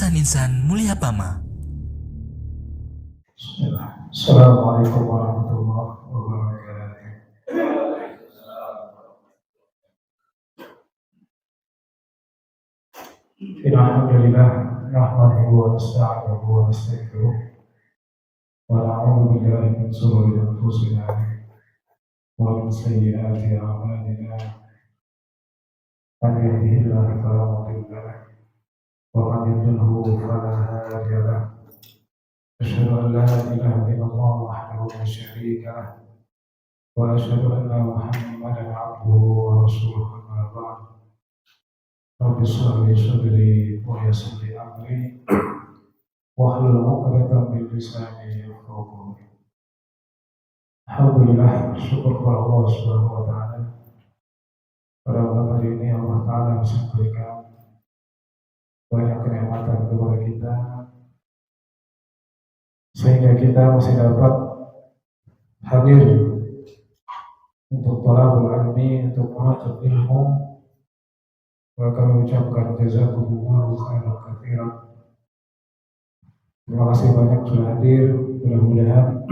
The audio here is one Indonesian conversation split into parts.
insan-insan mulia Pama. Assalamualaikum warahmatullahi wabarakatuh. Alhamdulillah, nahmaduhu wa nasta'inuhu wa nastaghfiruh wa na'udzu billahi min shururi anfusina wa min sayyiati a'malina. Man yahdihillahu fala mudilla lahu wa man yudlilhu fala hadiya lahu. Asyhadu an la ilaha illallah wahdahu la syarika lahu wa asyhadu anna Muhammadan 'abduhu wa rasuluhu. Amma ba'd. Rabbi shrah li sadri wa yassir li amri wahlul 'uqdatam min lisani yafqahu qawli. Alhamdulillah, syukur kepada Allah Subhanahu wa taala. Pada malam hari ini Allah Taala bisa memberikan banyak kenikmatan kepada kita sehingga kita masih dapat hadir untuk thalabul ilmi, untuk menuntut ilmu. Maka kami ucapkan jazakumullahu khairan katsiran. Terima kasih banyak sudah hadir. Mudah-mudahan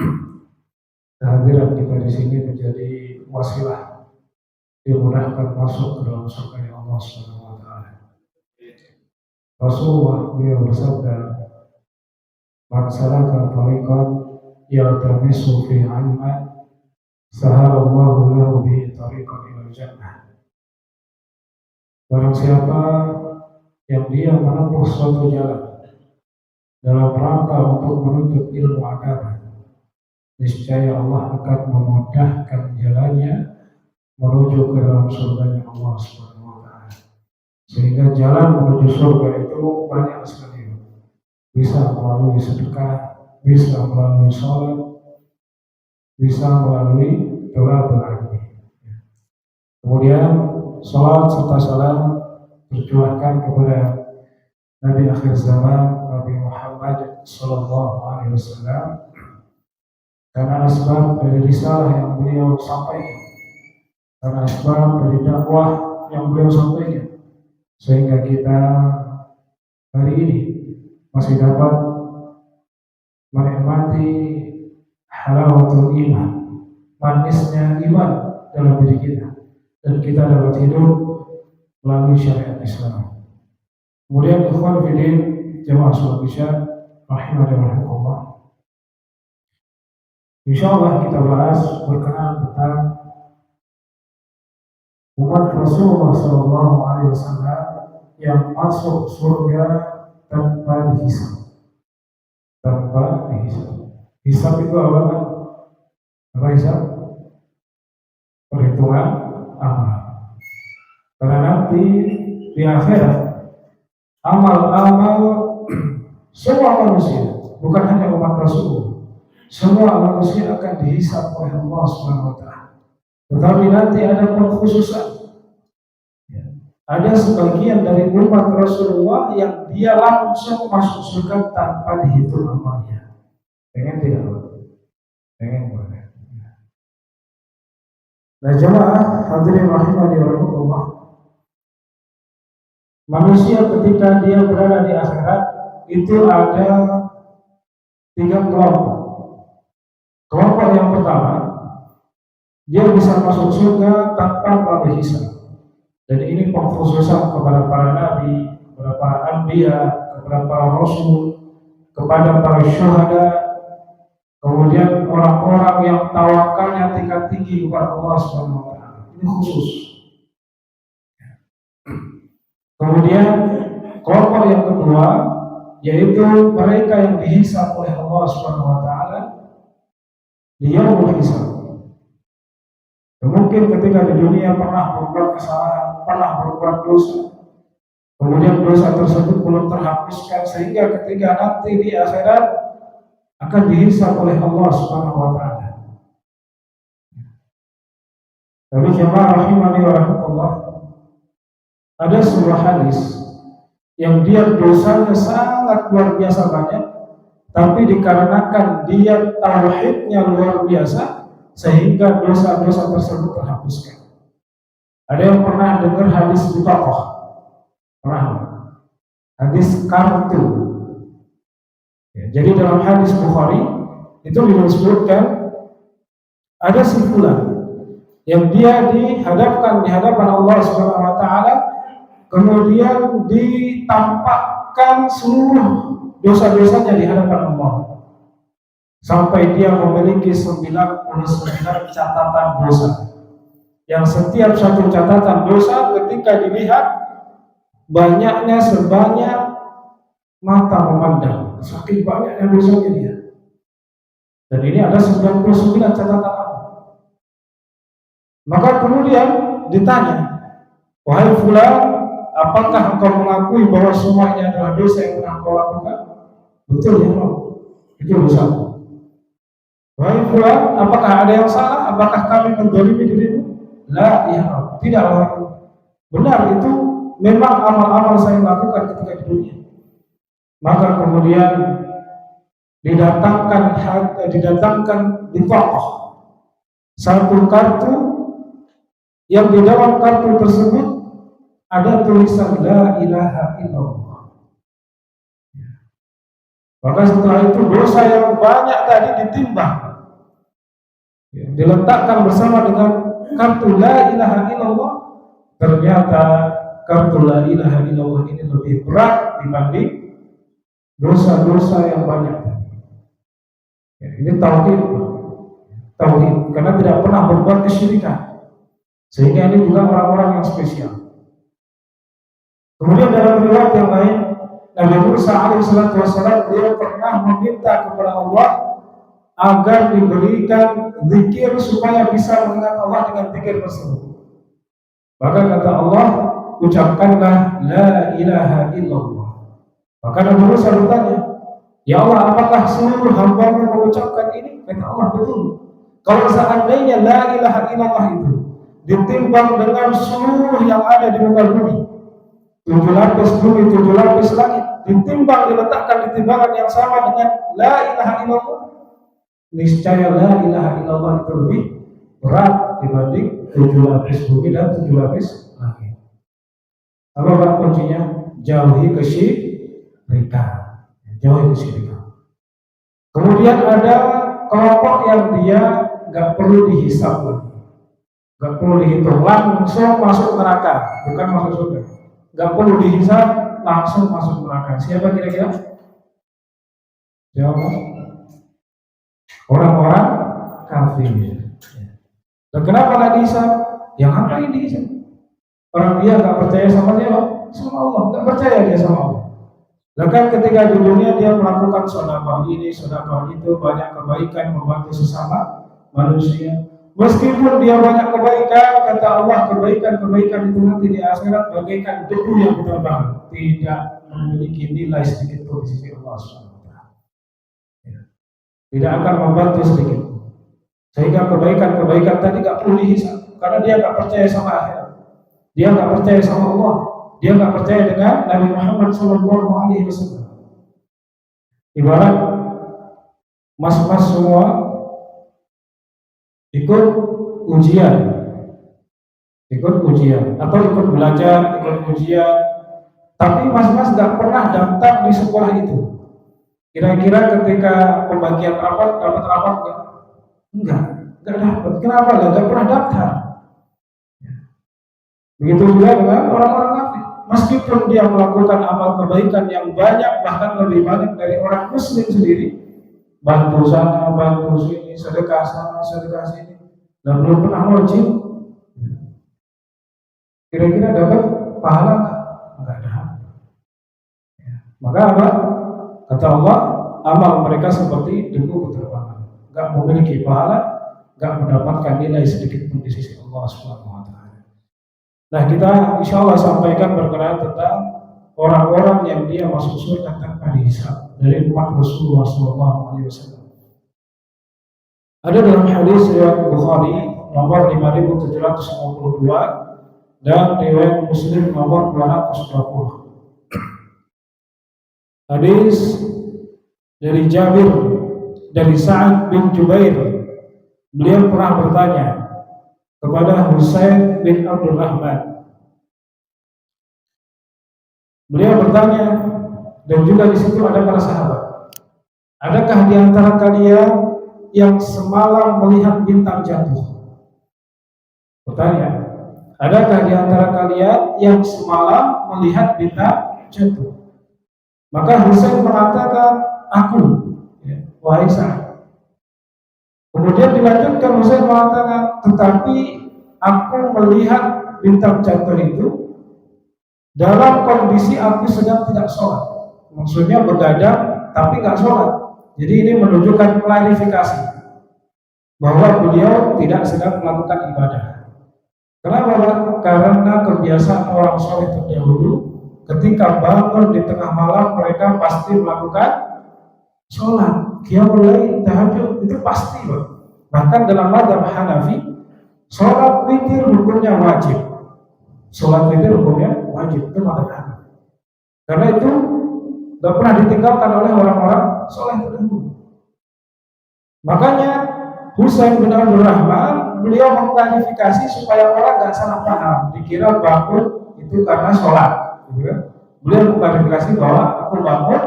kehadiran kita di sini menjadi wasilah dimudahkan masuk ke dalam surga Allah Subhanahu wa taala. Rasulullah beliau bersabda, "Man salaka tariqan yaltamisu fihi 'ilman, sahalallahu lahu bihi tariqan ilal jannah." Barang siapa yang dia menempuh suatu jalan dalam rangka untuk menuntut ilmu agama, niscaya Allah akan memudahkan jalannya menuju ke dalam surganya Allah Subhanahu wa taala. Sehingga jalan menuju surga itu banyak sekali. Bisa melalui sedekah, bisa melalui sholat, bisa melalui thalabul ilmi. Kemudian sholat serta salam tercurahkan kepada Nabi akhir zaman, Nabi Muhammad sallallahu alaihi wasallam, karena asbab dari risalah yang beliau sampaikan, karena asbab dari dakwah yang beliau sampaikan, sehingga kita hari ini masih dapat menikmati halawatul iman, manisnya iman dalam diri kita, dan kita dapat hidup melalui syariat Islam. Kemudian ikhwan fillah jamaah salat Isya rahimani wa rahimakumullah. Insyaallah kita bahas berkenaan tentang umat Rasulullah sallallahu alaihi wasallam yang masuk surga tanpa dihisab. Tanpa dihisab. Hisab itu apa? Apa hisab? Perhitungan amal. Karena nanti di akhirat amal-amal semua manusia, bukan hanya umat Rasul, semua manusia akan dihisab oleh Allah Subhanahu wa taala. Tetapi nanti ada pengkhususan. Ada sebagian dari umat Rasulullah yang dia langsung masuk surga tanpa dihitung amalnya. Pengen tidak? Pengen boleh. Nah jemaah hadirin rahimani wa rahimakumullah. Manusia ketika dia berada di akhirat itu ada 3 kelompok. Kelompok yang pertama, dia bisa masuk surga tanpa melalui hisab. Dan ini pengkhususan kepada para nabi, kepada para anbiya, kepada para rasul, kepada para syuhada, kemudian orang-orang yang tawakalnya tingkat tinggi kepada Allah Subhanahu wa taala. Ini khusus. Kemudian kelompok yang kedua yaitu mereka yang dihisab oleh Allah Subhanahu wa taala di yaumul hisab. Mungkin ketika di dunia pernah berbuat kesalahan, pernah berbuat dosa, kemudian dosa tersebut belum terhapuskan sehingga ketika nanti di akhirat akan dihisab oleh Allah Subhanahu wa taala. Tapi jemaah rahimani wa rahimakumullah, ada sebuah hadis yang dia dosanya sangat luar biasa banyak, tapi dikarenakan dia tauhidnya luar biasa sehingga dosa-dosa tersebut terhapuskan. Ada yang pernah dengar hadis butaqah? Pernah? hadis kartu. Ya, jadi dalam hadis Bukhari itu disebutkan ada si fulan yang dia dihadapkan di hadapan Allah Subhanahu wa taala, kemudian ditampakkan seluruh dosa-dosanya di hadapan Allah sampai dia memiliki 99 catatan dosa, yang setiap satu catatan dosa ketika dilihat banyaknya sebanyak mata memandang, saking banyaknya dosanya dia. Dan ini ada 99 catatan. Maka kemudian ditanya, wahai fulan, apakah engkau mengakui bahwa semuanya adalah dosa yang pernah kau lakukan? Betul ya Allah, itu dosa. Wahai fulan, apakah ada yang salah? Apakah kami menzalimi dirimu? La, ya Allah, tidaklah. Benar, itu memang amal-amal saya lakukan ketika di dunia. Maka kemudian didatangkan di tokoh satu kartu, yang di dalam kartu tersebut ada tulisan la ilaha illallah. Maka setelah itu dosa yang banyak tadi ditimbang, diletakkan bersama dengan kartu la ilaha illallah. Ternyata kartu la ilaha illallah ini lebih berat dibanding dosa-dosa yang banyak. Ini tauhid, karena tidak pernah berbuat kesyirikan, sehingga ini juga orang-orang yang spesial. Kemudian dalam riwayat yang lain, Nabi Musa alaihissalam beliau pernah meminta kepada Allah agar diberikan zikir supaya bisa mengingat Allah dengan zikir tersebut. Maka kata Allah, ucapkanlah la ilaha illallah. Maka Nabi Musa bertanya, ya Allah, apakah seluruh hamba-Mu mengucapkan ini? Kata Allah, betul. Kalau seandainya la ilaha illallah itu ditimbang dengan seluruh yang ada di muka bumi, 7 lapis bumi, 7 lapis langit, ditimbang, diletakkan di timbangan yang sama dengan la ilaha illallah, niscaya la ilaha illallah itu lebih berat dibanding 7 lapis bumi dan 7 lapis langit. Apa bab kuncinya? Jauhi kesyirikan. Jauhi kesyirikan. Kemudian ada kelompok yang dia nggak perlu dihisab lagi, nggak perlu dihitung, langsung masuk neraka, bukan masuk surga. Nggak perlu dihisab, langsung masuk neraka. Siapa kira-kira? Jawab. Orang-orang kafir. Dan kenapa nggak dihisab? Yang apa yang dihisab? Orang dia nggak percaya sama siapa? Sama Allah. Nggak percaya dia sama Allah. Bahkan ketika di dunia dia melakukan sedekah ini, sedekah itu, banyak kebaikan, membantu sesama manusia. Meskipun dia banyak kebaikan, kata Allah, kebaikan-kebaikan itu nanti di akhirat bagaikan debu yang terbang, tidak memiliki nilai sedikit pun di sisi Allah SWT. Tidak akan membantu sedikit. Sehingga kebaikan-kebaikan tadi tidak perlu dihisab, karena dia tidak percaya sama akhirat, dia tidak percaya sama Allah, dia tidak percaya dengan Nabi Muhammad SAW. Ibarat mas-mas semua ikut ujian atau ikut belajar, ikut ujian, tapi mas-mas nggak pernah daftar di sekolah itu. Kira-kira ketika pembagian rapat, dapat rapat nggak? Enggak dapat. Kenapa? Nggak pernah daftar. Begitu juga dengan orang-orang kafir. Meskipun dia melakukan amal kebaikan yang banyak, bahkan lebih banyak dari orang muslim sendiri, bantu sana, bantu sini, sedekah sana, sedekah sini, dan belum pernah wajib, kira-kira dapat pahala enggak dapat. Maka apa? Kata Allah, amal mereka seperti debu berterbangan, enggak memiliki pahala, enggak mendapatkan nilai sedikit pun di sisi Allah SWT. Nah, kita insya Allah sampaikan berkenaan tentang orang-orang yang dia masuk surga tanpa dihisab dari umat Rasulullah SAW. Ada dalam hadis riwayat Bukhari nomor 5752 dan riwayat Muslim nomor 220. Hadis dari Jabir dari Sa'ad bin Jubair, beliau pernah bertanya kepada Husain bin Abdul Rahman. Beliau bertanya, Dan juga di situ ada para sahabat. Adakah di antara kalian yang semalam melihat bintang jatuh? Bertanya, adakah di antara kalian yang semalam melihat bintang jatuh? Maka Husain mengatakan, aku, wahai Sa'ad. Kemudian dilanjutkan Husain mengatakan, tetapi aku melihat bintang jatuh itu dalam kondisi aku sedang tidak sholat. Maksudnya begadang tapi nggak sholat. Jadi ini menunjukkan klarifikasi bahwa beliau tidak sedang melakukan ibadah. Kenapa? Karena kebiasaan orang soleh terdahulu, ketika bangun di tengah malam mereka pasti melakukan sholat, qiyamul lail, tahajud, itu pasti, Pak. Bahkan dalam mazhab Hanafi, sholat witir hukumnya wajib. Sholat witir hukumnya wajib, itu mazhab Hanafi. Karena itu tidak pernah ditinggalkan oleh orang-orang soleh terdahulu. Makanya Husain bin Abdul Rahman beliau mengklarifikasi supaya orang nggak salah paham, dikira bangun itu karena sholat, gitu kan? Beliau mengklarifikasi bahwa aku bangun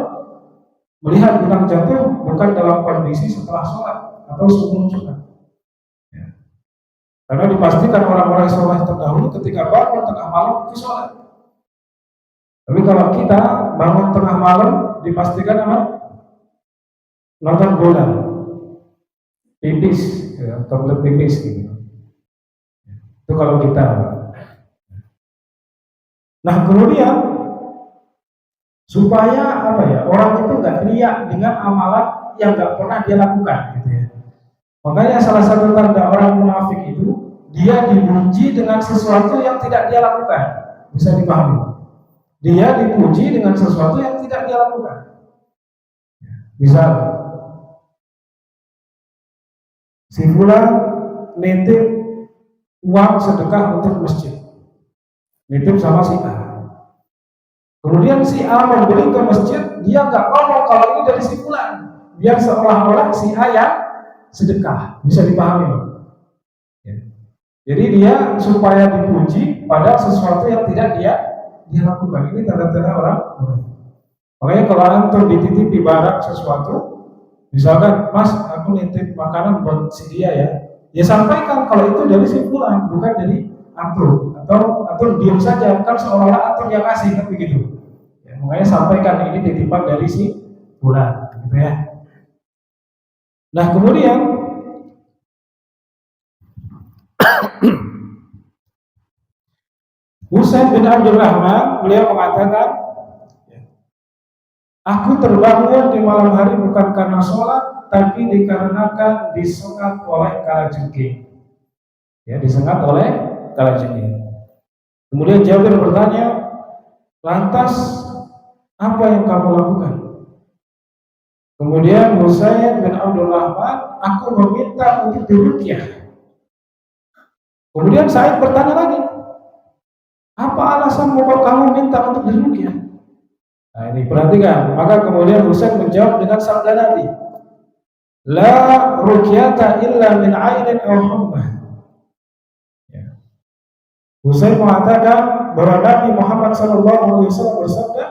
melihat bintang jatuh bukan dalam kondisi setelah sholat atau sebelum sholat. Ya. Karena dipastikan orang-orang soleh terdahulu ketika bangun tengah malam itu sholat. Tapi kalau kita bangun tengah malam dipastikan apa? Nonton bola, pipis, ya, toilet pipis gitu. Itu kalau kita. Nah kemudian supaya apa ya, orang itu nggak riak dengan amalan yang nggak pernah dia lakukan, gitu ya. Makanya salah satu tanda orang munafik itu dia dipuji dengan sesuatu yang tidak dia lakukan. Bisa dipahami? Dia dipuji dengan sesuatu yang tidak dia lakukan. Misal, si fulan nitip uang sedekah untuk masjid, nitip sama si A. Kemudian si A memberi ke masjid, dia nggak ngomong kalau ini dari si fulan, biar seolah-olah si A yang sedekah. Bisa dipahami, Pak? Ya. Jadi dia supaya dipuji pada sesuatu yang tidak dia lakukan. Ini tanda-tanda orang. Makanya kalau antum dititipi barang sesuatu, misalkan, Mas, aku nitip makanan buat si dia ya, ya sampaikan kalau itu dari si fulan, bukan dari antum. Atau diam saja, kan seolah-olah antum yang kasih, kan begitu. Ya, makanya sampaikan ini titipan dari si fulan, gitu ya. Nah kemudian Husain bin Abdul Rahman beliau mengatakan, aku terbangun di malam hari bukan karena sholat, tapi dikarenakan disengat oleh kalajengking. Ya, disengat oleh kalajengking. Kemudian Jabir bertanya, lantas apa yang kamu lakukan? Kemudian Husain bin Abdul Rahman, aku meminta untuk diruqyah. Kemudian Said bertanya lagi, apa alasan kamu minta untuk diruqyah? Nah ini perhatikan. Maka kemudian Husain menjawab dengan sabda Nabi, la ruqyata illa min ainin aw hummah. Ya. Husain mengatakan bahwa Nabi Muhammad SAW bersabda,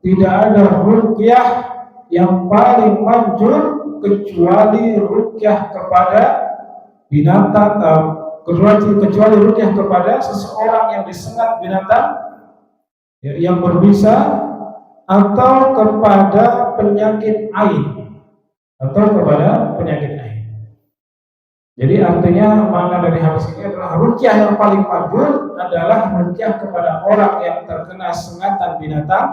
tidak ada ruqyah yang paling manjur kecuali ruqyah kepada binatang, kecuali ruqyah kepada seseorang yang disengat binatang yang berbisa, atau kepada penyakit ain, Jadi artinya makna dari hadis ini adalah ruqyah yang paling manjur adalah ruqyah kepada orang yang terkena sengatan binatang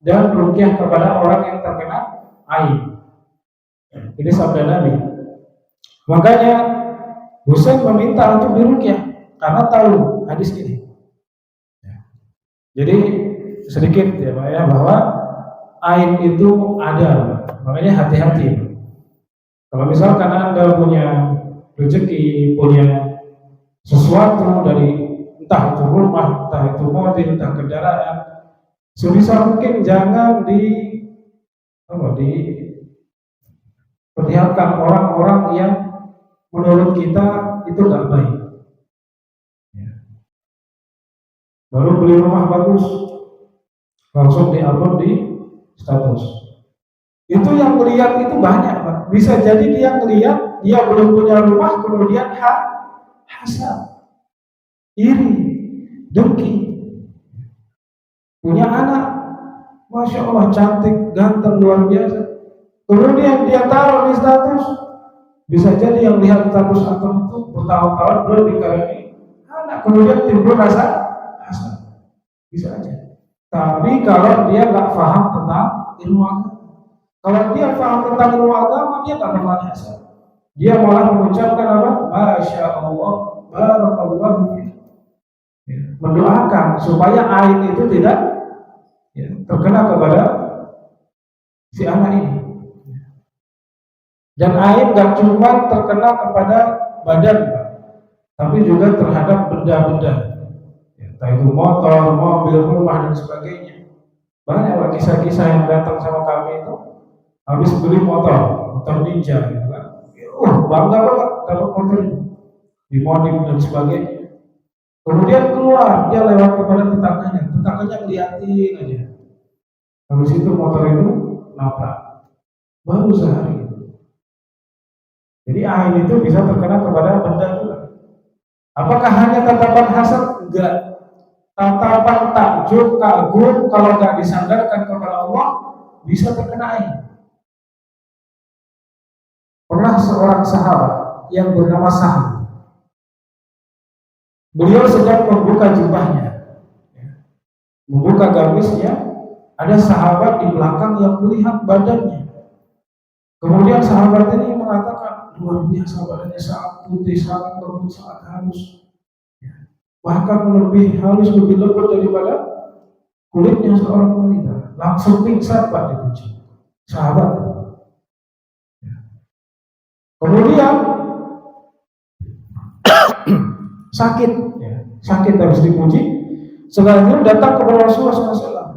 dan ruqyah kepada orang yang terkena ain. Ini sabda Nabi. Makanya Husain meminta untuk diruqyah karena tahu hadis ini. Jadi sedikit ya Pak ya, bahwa ain itu ada, makanya hati-hati. Kalau misalkan Anda punya rezeki, punya sesuatu dari entah itu rumah, entah itu mobil, entah kendaraan, sebisa mungkin jangan diperlihatkan orang-orang yang menurut kita itu nggak baik. Baru beli rumah bagus, langsung di-upload di status. Itu yang melihat itu banyak, Pak. Bisa jadi dia melihat dia belum punya rumah, kemudian hasad, iri, dengki. Punya anak, Masya Allah cantik, ganteng, luar biasa. Kemudian dia taruh di status. Bisa jadi yang lihat status akun itu bertahun-tahun belum dikaruniai anak, kemudian timbul rasa hasad. Bisa aja. Tapi kalau dia nggak paham tentang ilmu agama, kalau dia paham tentang ilmu agama, dia nggak bakal hasad. Dia malah mengucapkan apa? Masya Allah, barakallahu fiik. Mendoakan supaya aib itu tidak terkena kepada si anak ini. Dan aib gak cuma terkena kepada badan, tapi juga terhadap benda-benda, entah itu motor, mobil, rumah dan sebagainya. Banyak kisah-kisah yang datang sama kami itu habis beli motor ninja, gitu kan? Bangga banget dapat motor itu, dimodif dan sebagainya. Kemudian keluar, dia lewat kepada tetangganya ngeliatin aja. Habis itu motor itu nabrak, baru sehari. Jadi aib itu bisa terkena kepada benda juga. Apakah hanya tatapan hasad? Enggak. Tatapan takjub, kagum, kalau nggak disandarkan kepada Allah, bisa terkena aib. Pernah seorang sahabat yang bernama Sahal. Beliau sedang membuka jubahnya, membuka gamisnya. Ada sahabat di belakang yang melihat badannya. Kemudian sahabat ini mengatakan, luar biasa badannya, sangat putih, sangat lembut, sangat halus, bahkan lebih halus, lebih lembut daripada kulitnya seorang wanita. Langsung pingsan Pak dipuji sahabat. Kemudian sakit habis dipuji. Setelah itu datang kepada Rasulullah SAW.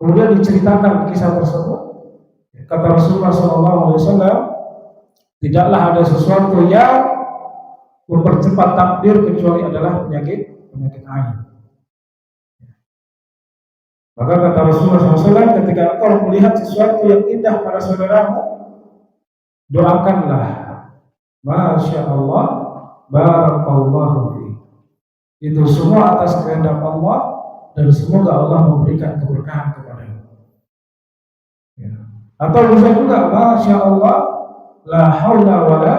Kemudian diceritakan kisah tersebut. Kata Rasulullah SAW, tidaklah ada sesuatu yang mempercepat takdir kecuali adalah penyakit aib. Maka kata Rasulullah SAW, ketika engkau melihat sesuatu yang indah pada saudaramu, doakanlah, Masya Allah, barakallahu fiik. Itu semua atas kehendak Allah, dan semoga Allah memberikan keberkahan kepada-Mu. Atau bisa juga, Masya Allah, la haula wa la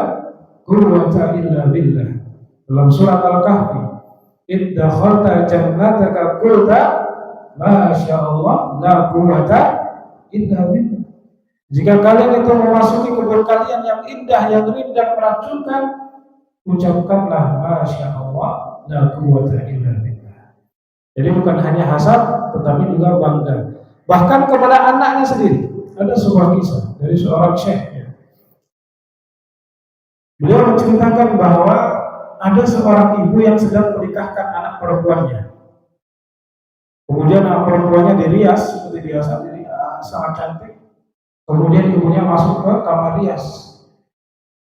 quwwata illa billah. Dalam surat Al-Kahfi, idza khalta jannataka qulta Masya Allah, la quwwata illa billah. Jika kalian itu memasuki kebun kalian yang indah, yang rindang, meracunkan, ucapkanlah Masya Allah, la quwwata illa billah. Jadi bukan hanya hasad, tetapi juga bangga. Bahkan kepada anaknya sendiri. Ada sebuah kisah dari seorang syekh. Beliau menceritakan bahwa ada seorang ibu yang sedang menikahkan anak perempuannya. Kemudian anak perempuannya dirias seperti biasa, jadi sangat cantik. Kemudian ibunya masuk ke kamar rias.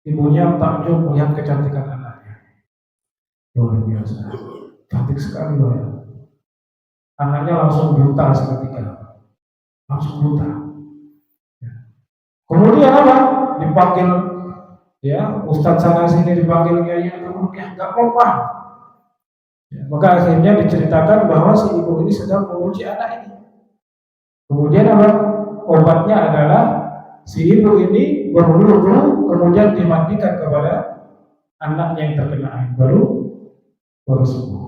Ibunya takjub melihat kecantikan anaknya. Luar biasa, cantik sekali loh ya. Anaknya langsung buta seketika, langsung buta. Kemudian apa? Dipanggil ustadz sana sini, dipanggil kiai, kemudian nggak apa-apa. Maka akhirnya diceritakan bahwa si ibu ini sedang memuji anak ini. Kemudian apa? Obatnya adalah si ibu ini berwudu, kemudian dimandikan kepada anaknya yang terkena air, baru sembuh.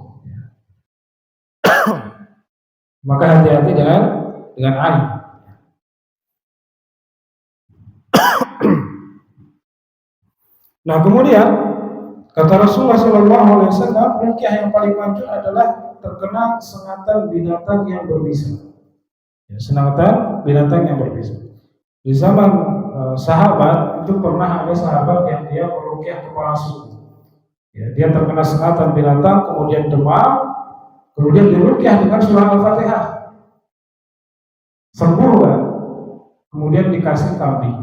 Maka hati-hati dengan air. Nah kemudian kata Rasulullah SAW, ruqyah yang paling manjur adalah terkena sengatan binatang yang berbisa. Sengatan binatang yang berbisa. Di zaman sahabat itu pernah ada sahabat yang dia meruqyah kepala suku. Dia terkena sengatan binatang, kemudian demam. Kemudian diruqyah dengan surah Al-Fatihah, sembuh kan? Kemudian dikasih kambing,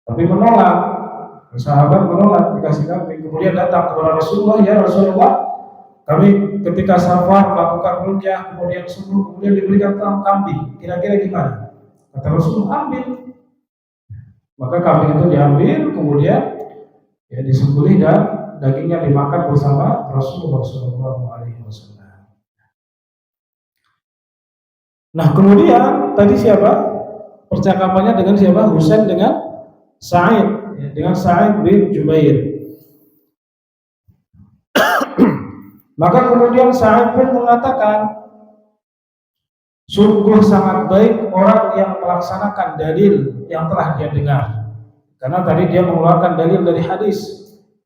tapi menolak. Sahabat menolak dikasih kambing. Kemudian datang kepada Rasulullah, ya Rasulullah, kami ketika safar melakukan ruqyah kemudian subuh kemudian diberikan terang kambing, kira-kira gimana? Kata Rasul, ambil. Maka kambing itu diambil kemudian ya disembelih dan dagingnya dimakan bersama Rasulullah SAW. Nah kemudian tadi siapa? Percakapannya dengan siapa? Husain dengan Sa'id, ya, dengan Sa'id bin Jubair. Maka kemudian Sa'id pun mengatakan, sungguh sangat baik orang yang melaksanakan dalil yang telah dia dengar. Karena tadi dia mengeluarkan dalil dari hadis,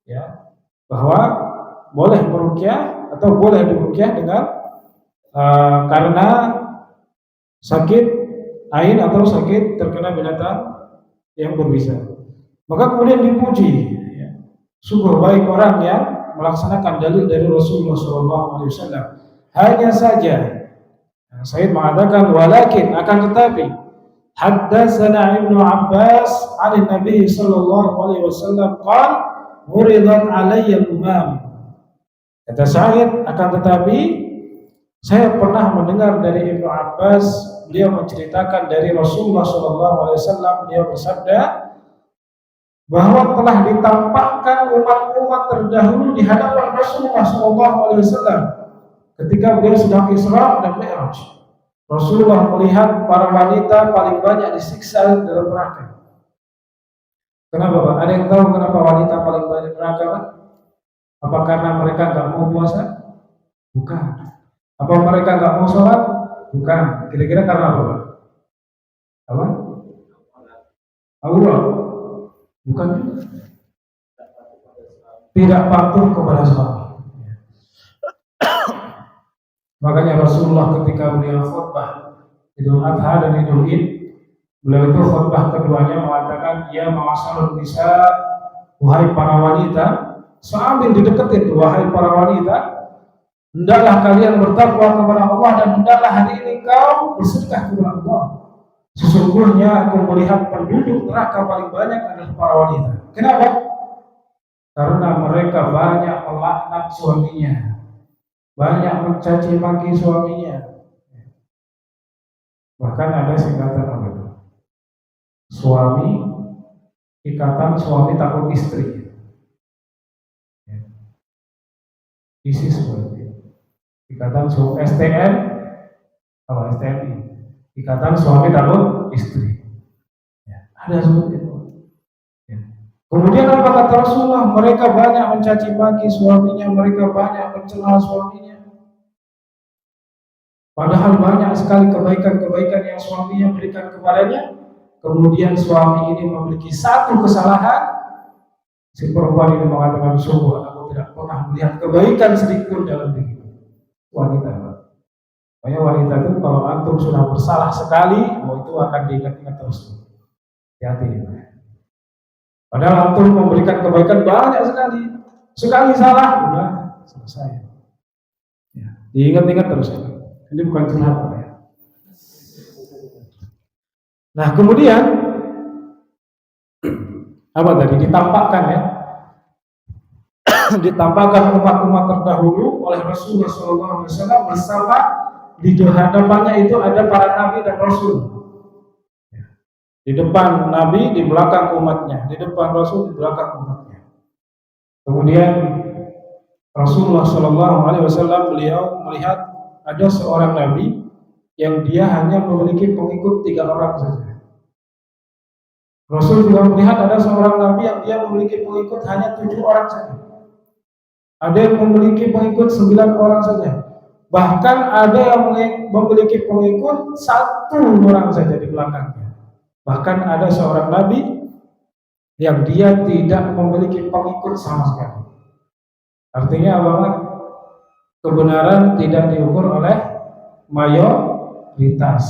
ya, bahwa boleh meruqyah atau boleh diruqyah dengan karena sakit ain atau sakit terkena binatang yang berbisa. Maka kemudian dipuji, ya, sungguh baik orang yang melaksanakan dalil dari Rasulullah SAW. Hanya saja Said mengatakan walakin akan tetapi haddatsana Ibnu Abbas 'an Nabi sallallahu alaihi wasallam qala muridat alayya al-umam. Kata Said akan tetapi saya pernah mendengar dari Ibnu Abbas, beliau menceritakan dari Rasulullah sallallahu alaihi wasallam, beliau bersabda bahwa telah ditampakkan umat-umat terdahulu di hadapan Rasulullah sallallahu alaihi wasallam ketika beliau sedang Isra dan Mi'raj. Rasulullah melihat para wanita paling banyak disiksa dalam neraka. Kenapa Pak? Ada yang tahu kenapa wanita paling banyak neraka Pak? Apa karena mereka nggak mau puasa? Bukan. Apa mereka nggak mau sholat? Bukan. Kira-kira karena apa Pak? Apa? Allah. Bukan. Tidak patuh kepada suami. Makanya Rasulullah ketika beliau khutbah Idul Adha dan Idul Id, beliau itu khutbah keduanya mengatakan, ya ma'asyarun nisa, wahai para wanita, sambil dideketin, wahai para wanita, hendaklah kalian bertakwa kepada Allah dan hendaklah hari ini kau bersedekah kepada Allah. Sesungguhnya aku melihat penduduk neraka paling banyak adalah para wanita. Kenapa? Karena mereka banyak melaknat suaminya, banyak mencaci maki suaminya. Bahkan ada singkatan apa itu? Suami, ikatan suami takut istri. Isi seperti ikatan suami STN, apa STNI? Ikatan suami takut istri. Ada seperti itu. Kemudian apa kata Rasulullah? Mereka banyak mencaci maki suaminya, mereka banyak mencela suaminya. Padahal banyak sekali kebaikan-kebaikan yang suaminya berikan kepadanya. Kemudian suami ini memiliki satu kesalahan. Si perempuan ini mengatakan, sungguh aku tidak pernah melihat kebaikan sedikit pun dalam diri wanita. Makanya wanita itu kalau antum sudah bersalah sekali, itu akan diingat-ingat terus. Hati-hati. Padahal antum memberikan kebaikan banyak sekali. Sekali salah, udah selesai. Ya, diingat-ingat terus. Ini bukan curhat ya. Nah kemudian apa tadi ditampakkan ya? Ditampakkan umat-umat terdahulu oleh Rasulullah SAW bersama di hadapannya itu ada para nabi dan rasul. Di depan nabi, di belakang umatnya. Di depan rasul, di belakang umatnya. Kemudian Rasulullah SAW beliau melihat ada seorang nabi yang dia hanya memiliki pengikut 3 orang saja. Rasul juga melihat ada seorang nabi yang dia memiliki pengikut hanya 7 orang saja. Ada yang memiliki pengikut 9 orang saja. Bahkan ada yang memiliki pengikut 1 orang saja di belakangnya. Bahkan ada seorang nabi yang dia tidak memiliki pengikut sama sekali. Artinya apa? Kebenaran tidak diukur oleh mayoritas.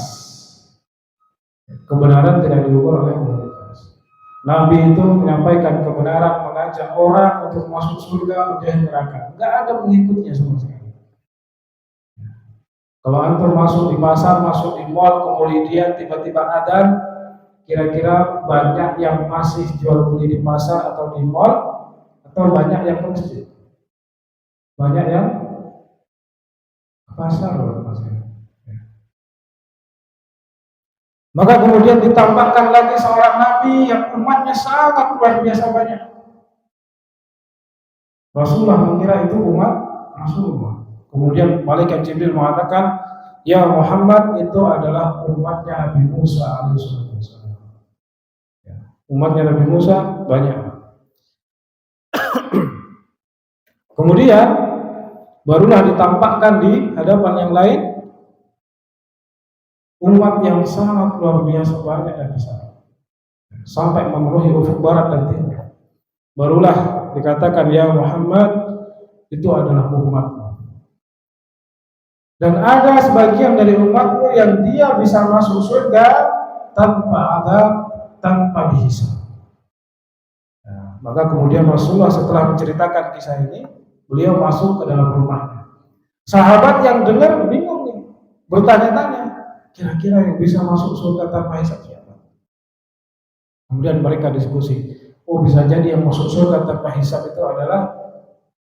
Kebenaran tidak diukur oleh mayoritas. Nabi itu menyampaikan kebenaran, mengajak orang untuk masuk surga, menjauhi neraka. Enggak ada pengikutnya sama sekali. Kalau antum masuk di pasar, masuk di mall, kemudian tiba-tiba adzan, kira-kira banyak yang masih jual beli di pasar atau di mall, atau banyak yang ke masjid? Banyak yang Basarun maksudnya. Maka kemudian ditambahkan lagi seorang nabi yang umatnya sangat luar biasa banyak. Rasulullah mengira itu umat Rasulullah. Kemudian malaikat Jibril mengatakan, ya Muhammad itu adalah umatnya Nabi Musa alaihissalam. Umatnya Nabi Musa banyak. Kemudian barulah ditampakkan di hadapan yang lain umat yang sangat luar biasa banyak dan besar, sampai memenuhi ufuk barat dan timur. Barulah dikatakan ya Muhammad itu adalah umatmu. Dan ada sebagian dari umatmu yang dia bisa masuk surga tanpa adab, tanpa dihisab. Nah, maka kemudian Rasulullah setelah menceritakan kisah ini, beliau masuk ke dalam rumahnya. Sahabat yang dengar bingung nih, bertanya-tanya, kira-kira yang bisa masuk surga tanpa hisab siapa? Kemudian mereka diskusi, oh bisa jadi yang masuk surga tanpa hisab itu adalah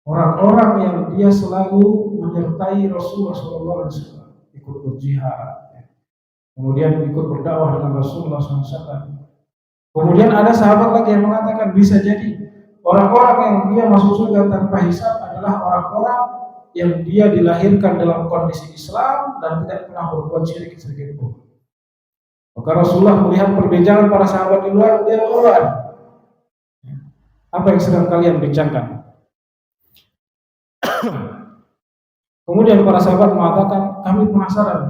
orang-orang yang dia selalu menyertai Rasulullah SAW, ikut berjihad, kemudian ikut berdakwah dengan Rasulullah SAW. Kemudian ada sahabat lagi yang mengatakan bisa jadi orang-orang yang dia masuk surga tanpa hisab adalah orang-orang yang dia dilahirkan dalam kondisi Islam dan tidak pernah berbuat syirik sedikit pun. Maka Rasulullah melihat perbincangan para sahabat di luar, dia keluar. Apa yang sedang kalian bincangkan? Kemudian para sahabat mengatakan, kami penasaran.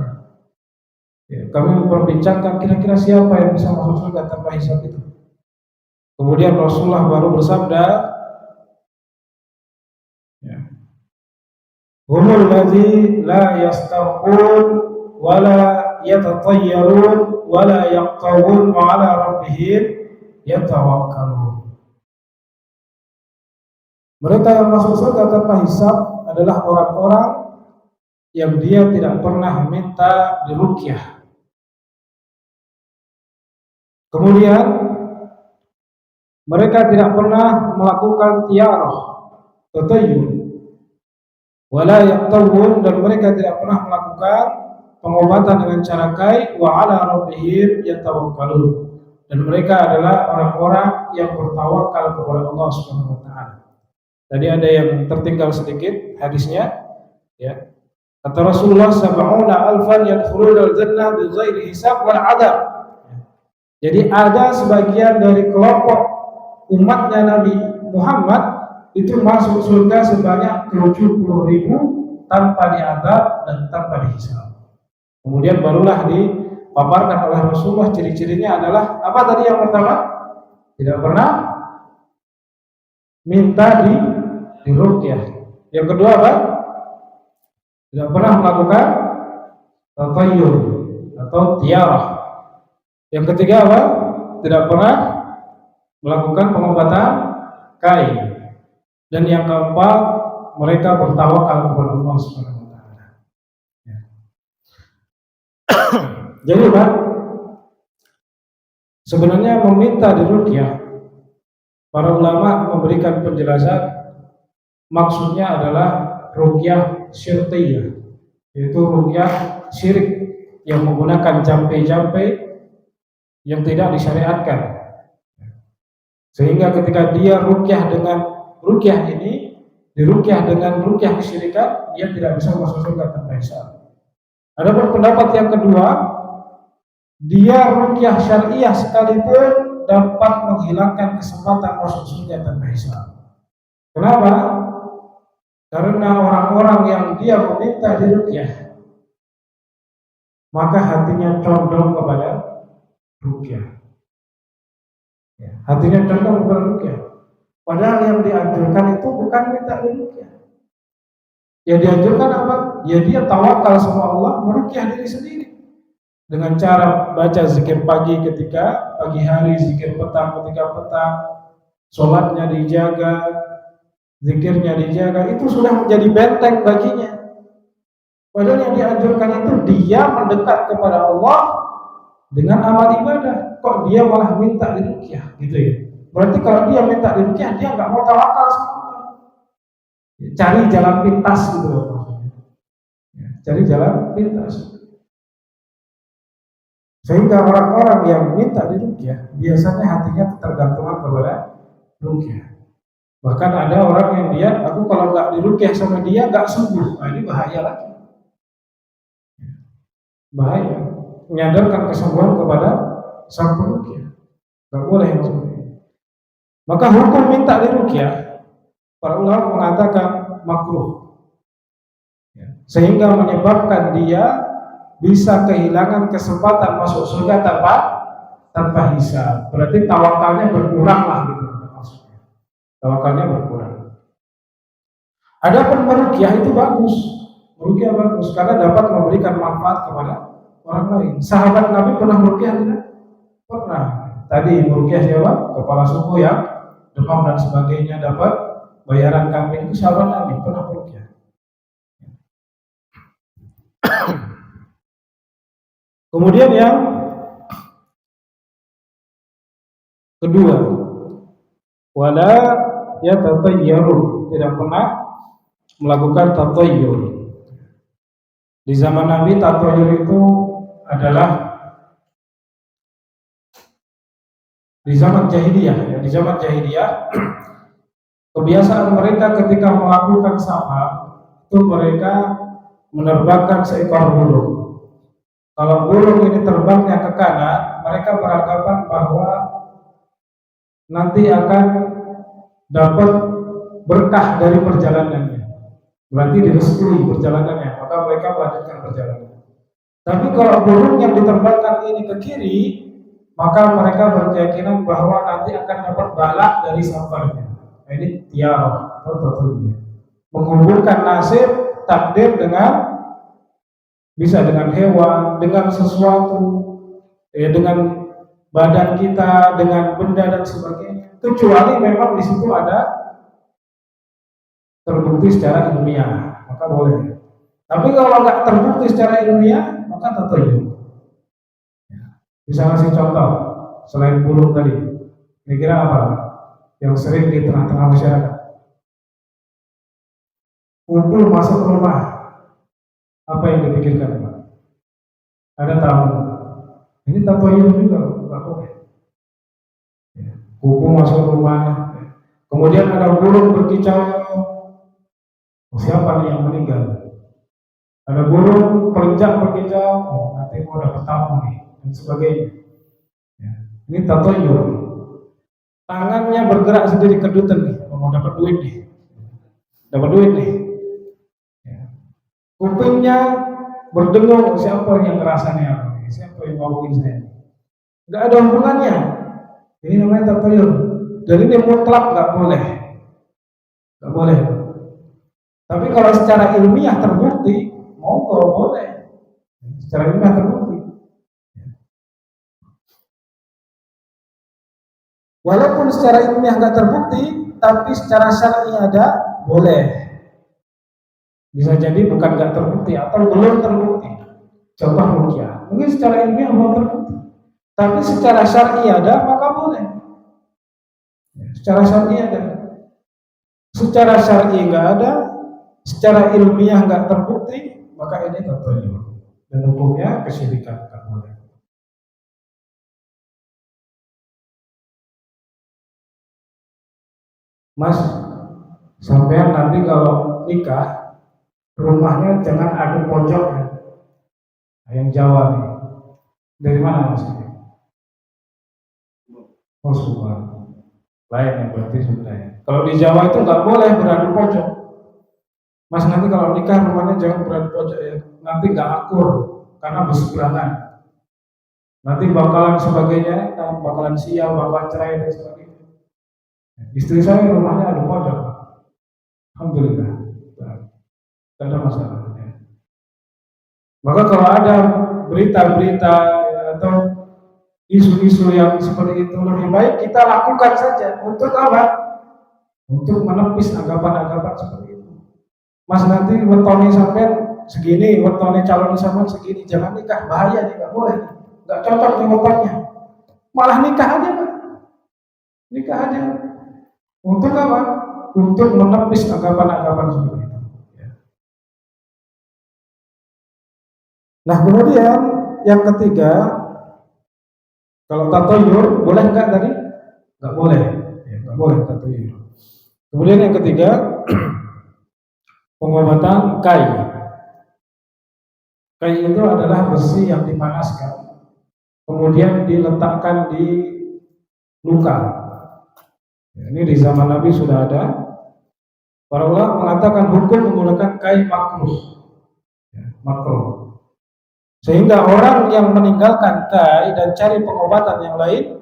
Kami memperbincangkan kira-kira siapa yang bisa masuk surga tanpa hisab itu. Kemudian Rasulullah baru bersabda, humul ladzi la yastaqun wa la yatatayyarun wa la yaqtawun wa ala rabbihim yatawakkalun. Mereka yang masuk surga tanpa hisab adalah orang-orang yang dia tidak pernah minta diruqyah. Kemudian mereka tidak pernah melakukan tiarah, tatayyur, wala yaqtawun, dan mereka tidak pernah melakukan pengobatan dengan cara kai, wa ala rabbihim yatawakkalun, dan mereka adalah orang-orang yang bertawakal kepada Allah Subhanahu wa taala. Tadi ada yang tertinggal sedikit hadisnya, ya. Kata Rasulullah, sab'una alfan yadkhuluna al-jannah bighairi hisab wal adab. Jadi ada sebagian dari kelompok umatnya Nabi Muhammad itu masuk surga sebanyak 70.000 tanpa diadab dan tanpa dihisab. Kemudian barulah dipaparkan oleh Rasulullah ciri-cirinya adalah apa tadi yang pertama? Tidak pernah minta diruqyah. Yang kedua apa? Tidak pernah melakukan tatayyur atau tiarah. Yang ketiga apa? Tidak pernah melakukan pengobatan kai. Dan yang keempat, mereka bertawakal kepada Allah Subhanahu wa taala. Jadi Pak, sebenarnya meminta diruqyah, para ulama memberikan penjelasan maksudnya adalah ruqyah syirkiyah, yaitu ruqyah syirik yang menggunakan jampe-jampe yang tidak disyariatkan. Sehingga ketika dia ruqyah dengan ruqyah ini, diruqyah dengan ruqyah kesyirikan, dia tidak bisa masuk surga tanpa hisab. Ada pendapat yang kedua, dia ruqyah syariah sekalipun dapat menghilangkan kesempatan masuk surga tanpa hisab. Kenapa? Karena orang-orang yang dia meminta diruqyah, maka hatinya condong kepada ruqyah. Hatinya condong kepada ruqyah. Padahal yang dianjurkan itu bukan minta diruqyah. Yang dianjurkan apa? Ya dia tawakal sama Allah, meruqyah diri sendiri dengan cara baca zikir pagi ketika pagi hari, zikir petang ketika petang, sholatnya dijaga, zikirnya dijaga, itu sudah menjadi benteng baginya. Padahal yang dianjurkan itu dia mendekat kepada Allah dengan amal ibadah. Kok dia malah minta diruqyah gitu ya? Berarti kalau dia minta diruqyah, dia nggak mau tawakal sama Allah, cari jalan pintas gitu loh. cari jalan pintas. Sehingga orang-orang yang minta diruqyah biasanya hatinya ketergantungan kepada ruqyah. Bahkan ada orang yang dia, aku kalau nggak diruqyah sama dia nggak sembuh. Nah, ini bahaya lagi. Bahaya. Menyadarkan kesembuhan kepada sang peruqyah. Nggak boleh maksudnya. Maka hukum minta diruqyah, para ulama mengatakan makruh, sehingga menyebabkan dia bisa kehilangan kesempatan masuk surga tanpa hisab. Berarti tawakalnya berkurang lah gitu maksudnya. Tawakalnya berkurang. Adapun meruqyah itu bagus. Meruqyah bagus karena dapat memberikan manfaat kepada orang lain. Sahabat Nabi pernah meruqyah tidak? Pernah. Tadi meruqyah siapa? Kepala suku yang demam dan sebagainya dapat bayaran kambing, itu sahabat Nabi pernah meruqyah. Kemudian yang kedua, wala yatatayyarun, tidak pernah melakukan tatayyur. Di zaman Nabi tatayyur itu adalah di zaman jahiliyah. Di zaman jahiliyah kebiasaan mereka ketika melakukan safar itu mereka menerbangkan seekor burung. Kalau burung ini terbangnya ke kanan, mereka beranggapan bahwa nanti akan dapat berkah dari perjalanannya. Berarti direstui perjalanannya, maka mereka melanjutkan perjalanan. Tapi kalau burung yang diterbangkan ini ke kiri, maka mereka berkeyakinan bahwa nanti akan dapat balak dari safarnya. Nah, ini tiarah atau tatayyur. Menghubungkan nasib, takdir dengan bisa dengan hewan, dengan sesuatu, dengan badan kita, dengan benda dan sebagainya. Kecuali memang di situ ada terbukti secara ilmiah, maka boleh. Tapi kalau nggak terbukti secara ilmiah, maka tatayyur. Bisa ngasih contoh selain burung tadi. Kira-kira apa yang sering di tengah-tengah masyarakat? Kumpul masuk rumah. Apa yang dipikirkan, Pak? Ada tamu. Ini tatayyur juga, nggak boleh. Kuku masuk rumah. Kemudian ada burung berkicau. Siapa nih yang meninggal? Ada burung pelencak berkicau. Nanti mau dapat tamu nih, dan sebagainya. Ini tatayyur. Tangannya bergerak sendiri kedutan nih. Mau dapat duit nih. Dapat duit nih. Kupingnya berdengung, siapa yang ngerasannya? Siapa yang ngomongin saya? Nggak ada hubungannya. Ini namanya tatayyur. Dan ini mutlak nggak boleh. Nggak boleh. Tapi kalau secara ilmiah terbukti, monggo boleh. Secara ilmiah terbukti. Walaupun secara ilmiah nggak terbukti, tapi secara syar'i ada, boleh. Bisa jadi bukan nggak terbukti atau belum terbukti. Contoh ruqyah, mungkin secara ilmiah belum terbukti, tapi secara syar'i ada, maka boleh. Secara syar'i ada. Secara syar'i nggak ada, secara ilmiah nggak terbukti, maka ini tatayyur dan hukumnya kesyirikan, nggak boleh. Mas, sampean nanti kalau nikah rumahnya jangan adu pojok ya. Yang Jawa nih. Dari mana Mas? Oh, Sumbar. Lain yang berarti sebenarnya. Kalau di Jawa itu nggak boleh beradu pojok. Mas, nanti kalau nikah rumahnya jangan beradu pojok ya. Nanti nggak akur karena berseberangan. Nanti bakalan sebagainya, bakalan sial, bakalan cerai dan sebagainya. Istri saya rumahnya adu pojok. Alhamdulillah. Tidak ada masalah. Maka kalau ada berita-berita atau isu-isu yang seperti itu, lebih baik kita lakukan saja. Untuk apa? Untuk menepis anggapan-anggapan seperti itu. Mas, nanti wetone sampai segini, wetone calon sampai segini, jangan nikah, bahaya nih, nggak boleh, nggak cocok nih wetone. Malah nikah aja, Pak. Nikah aja. Untuk apa? Untuk menepis anggapan-anggapan seperti itu. Nah, kemudian yang ketiga, kalau tatayur boleh nggak tadi? Nggak boleh, ya, nggak boleh tatayur. Kemudian yang ketiga, pengobatan kai. Kai itu adalah besi yang dipanaskan, kemudian diletakkan di luka. Ya, ini di zaman Nabi sudah ada. Para ulama mengatakan hukum menggunakan kai makruh, ya, makruh. Sehingga orang yang meninggalkan kai dan cari pengobatan yang lain,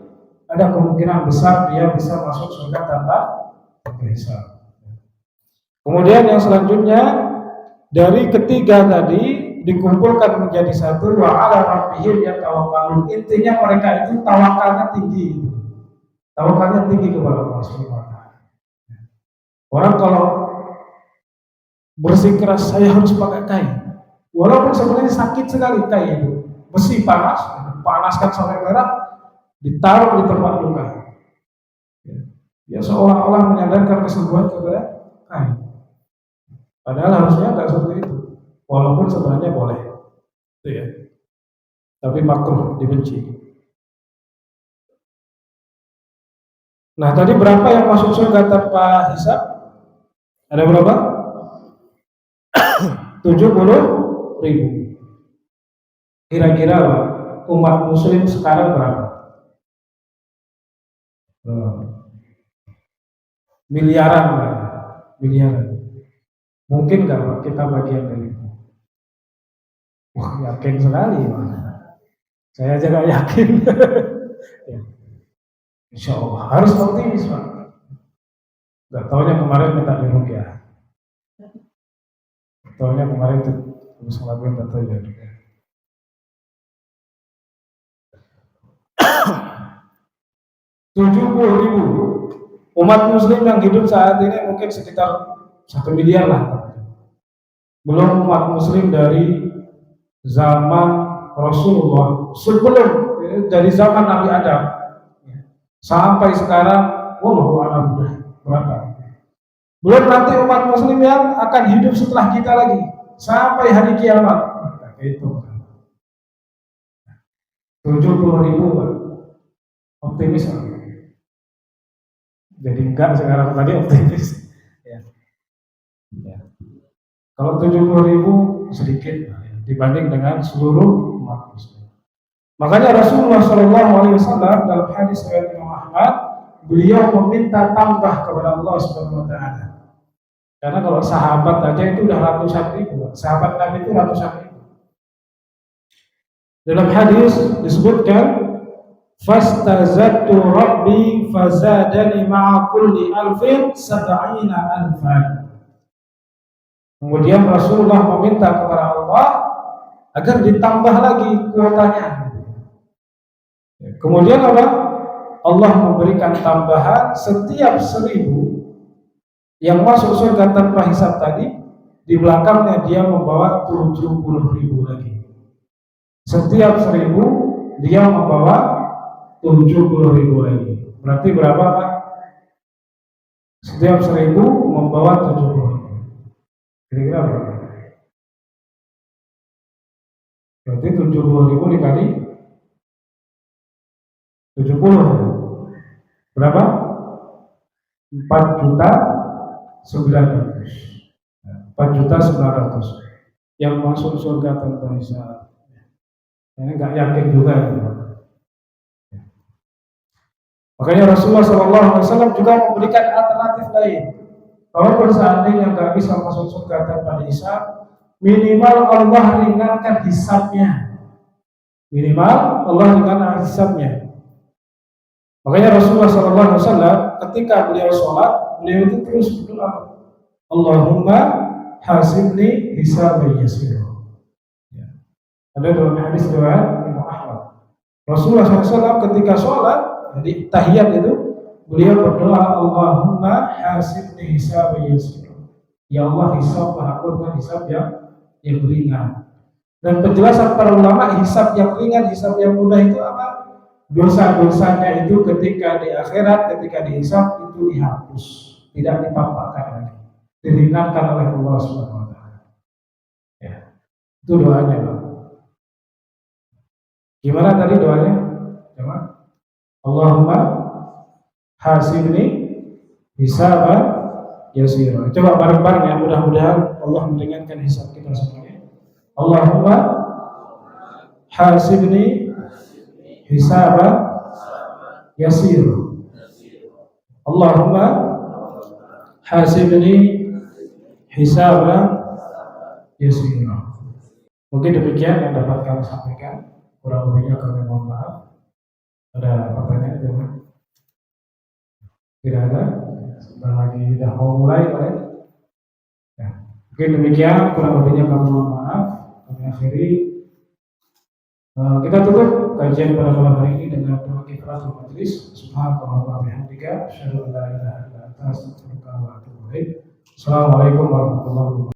ada kemungkinan besar dia bisa masuk surga tanpa hisab. Kemudian yang selanjutnya, dari ketiga tadi dikumpulkan menjadi satu, wa ala rabbihim yatawakkalun. Intinya mereka itu tawakalnya tinggi. Tawakalnya tinggi kepada Allah Subhanahu wa taala. Orang kalau bersikeras saya harus pakai kai, walaupun sebenarnya sakit sekali kai itu, besi panas, panaskan sampai merah, ditaruh di tempat luka. Ya seolah-olah menyadarkan kesembuhan kepada kai. Padahal harusnya tidak seperti itu. Walaupun sebenarnya boleh, itu ya. Tapi makruh, dibenci. Nah, tadi berapa yang masuk surga tanpa hisab? Ada berapa? 70.000. Kira-kira umat muslim sekarang berapa? Miliaran, miliaran. Mungkin nggak Pak kita bagian dari itu? Wah, yakin sekali Pak. Saya aja nggak yakin. Ya. Insya Allah harus optimis Pak. Nggak taunya kemarin minta diruqyah. Taunya kemarin terus ngelakuin tato ya. 70.000 umat muslim yang hidup saat ini mungkin sekitar 1 miliar lah. Belum umat muslim dari zaman Rasulullah, sebelum dari zaman Nabi Adam sampai sekarang, wallahu a'lam berapa. Belum nanti umat muslim yang akan hidup setelah kita lagi sampai hari kiamat. Itu 70.000 Pak. Optimis Pak. Jadi enggak sekarang, tadi optimis. Ya. Ya. Kalau 70.000 sedikit dibanding dengan seluruh umat muslim. Makanya Rasulullah SAW dalam hadis riwayat Imam Ahmad, beliau meminta tambah kepada Allah Subhanahu wa taala. Karena kalau sahabat aja itu udah ratusan ribu, sahabat Nabi itu ratusan ribu. Dalam hadis disebutkan, fastazadtu rabbi fazadani ma'a kulli alfin sab'ina alfan. Kemudian Rasulullah meminta kepada Allah agar ditambah lagi kuotanya. Kemudian apa? Allah memberikan tambahan setiap 1.000 yang masuk surga tanpa hisab tadi, di belakangnya dia membawa 70.000 lagi. Setiap 1.000 dia membawa 70.000 lagi. Berarti berapa Pak? Setiap 1.000 membawa 70.000. Kira-kira berapa? Berarti 70.000 dikali 70 berapa? 4.900.000 yang masuk surga tanpa hisab. Ini nggak yakin juga ya. Makanya Rasulullah SAW juga memberikan alternatif lain. Kalau seandainya nggak bisa masuk surga tanpa hisab, minimal Allah ringankan hisabnya. Minimal Allah ringankan hisabnya. Makanya Rasulullah SAW ketika beliau sholat, beliau itu terus berdoa, Allahumma hasibni hisaban yasira. Ya. Ada dalam hadis riwayat Imam Ahmad. Rasulullah SAW ketika sholat, jadi tahiyat itu, beliau berdoa, Allahumma hasibni hisaban yasira. Ya Allah, hisablah aku dengan hisab yang ringan. Dan penjelasan para ulama, hisab yang ringan, hisab yang mudah itu apa? Dosa-dosanya itu ketika di akhirat, ketika dihisab itu dihapus, tidak dipampakkan lagi, diringankan oleh Allah Subhanahu wa taala. Ya. Itu doanya, Pak. Gimana tadi doanya? Coba. Allahumma hasibni hisaban yasira. Coba bareng-bareng ya, mudah-mudahan Allah meringankan hisab kita semuanya. Allahumma hasibni hisaban yasira. Allahumma hasibni hisaban yasira. Mungkin demikian yang dapat kami sampaikan. Kurang lebihnya kami mohon maaf. Ada pertanyaan jangan? Tidak ada. Sebentar lagi sudah mau mulai, Pak. Ya. Mungkin demikian. Kurang lebihnya kami mohon maaf. Kami akhiri. Kita tutup kajian pada malam hari ini dengan doa kifaratul majlis. Subhanallah wa bihamdika, asyhadu an la ilaha illa anta, astaghfiruka wa atubu ilaik. Assalamualaikum warahmatullahi wabarakatuh.